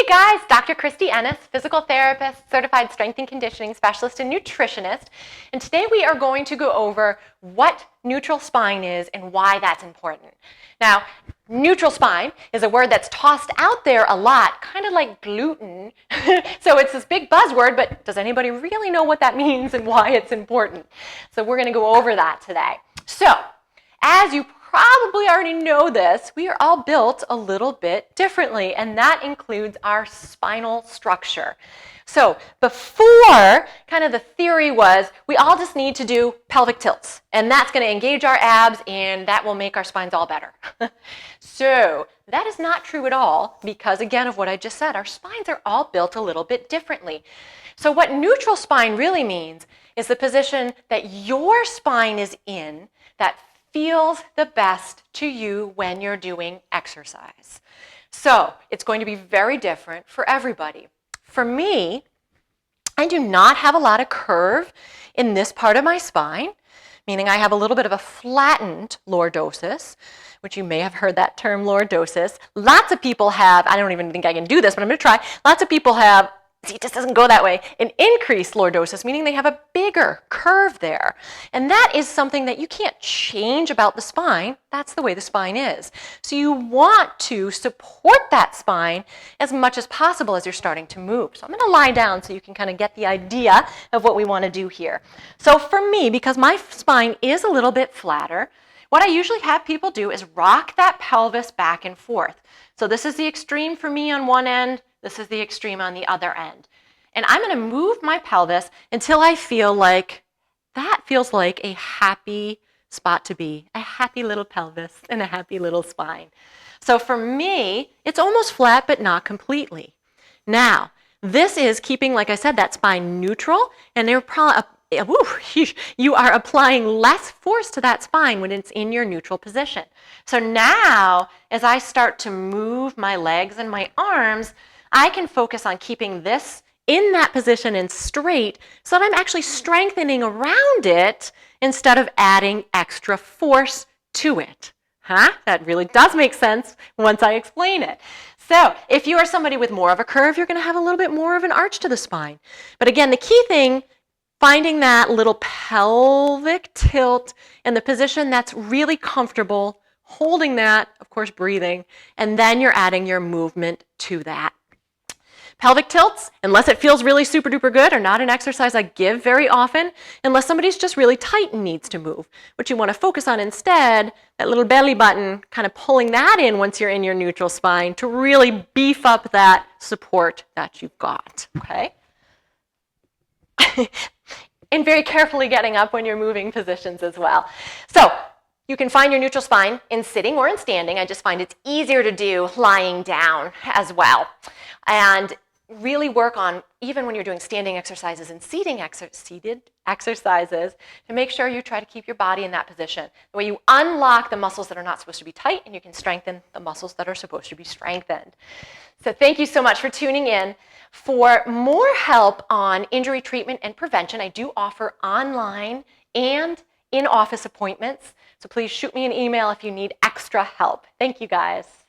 Hey guys, Dr. Kristie Ennis, physical therapist, certified strength and conditioning specialist and nutritionist. And today we are going to go over what neutral spine is and why that's important. Now, neutral spine is a word that's tossed out there a lot, kind of like gluten. So it's this big buzzword, but does anybody really know what that means and why it's important? So we're going to go over that today. So, as you probably already know this, we are all built a little bit differently, and that includes our spinal structure. So before, kind of the theory was we all just need to do pelvic tilts, and that's going to engage our abs, and that will make our spines all better. So that is not true at all because, again, of what I just said, our spines are all built a little bit differently. So what neutral spine really means is the position that your spine is in that feels the best to you when you're doing exercise. So it's going to be very different for everybody. For me, I do not have a lot of curve in this part of my spine, meaning I have a little bit of a flattened lordosis, which you may have heard that term, lordosis. Lots of people have, I don't even think I can do this, but I'm going to try. Lots of people have, see, it just doesn't go that way, an increased lordosis, meaning they have a bigger curve there. And that is something that you can't change about the spine. That's the way the spine is. So you want to support that spine as much as possible as you're starting to move. So I'm going to lie down so you can kind of get the idea of what we want to do here. So for me, because my spine is a little bit flatter, what I usually have people do is rock that pelvis back and forth. So this is the extreme for me on one end. This is the extreme on the other end. And I'm going to move my pelvis until I feel like that feels like a happy spot to be, a happy little pelvis and a happy little spine. So for me, it's almost flat, but not completely. Now, this is keeping, like I said, that spine neutral, and they're probably you are applying less force to that spine when it's in your neutral position. So now, as I start to move my legs and my arms, I can focus on keeping this in that position and straight so that I'm actually strengthening around it instead of adding extra force to it. That really does make sense once I explain it. So if you are somebody with more of a curve, you're going to have a little bit more of an arch to the spine. But again, the key thing, finding that little pelvic tilt and the position that's really comfortable, holding that, of course, breathing, and then you're adding your movement to that. Pelvic tilts, unless it feels really super duper good, are not an exercise I give very often unless somebody's just really tight and needs to move. What you want to focus on instead, that little belly button, kind of pulling that in once you're in your neutral spine to really beef up that support that you've got, okay? And very carefully getting up when you're moving positions as well. So you can find your neutral spine in sitting or in standing. I just find it's easier to do lying down as well. And really work on, even when you're doing standing exercises and seated exercises, to make sure you try to keep your body in that position. The way you unlock the muscles that are not supposed to be tight, and you can strengthen the muscles that are supposed to be strengthened. So thank you so much for tuning in. For more help on injury treatment and prevention, I do offer online and in-office appointments. So please shoot me an email if you need extra help. Thank you, guys.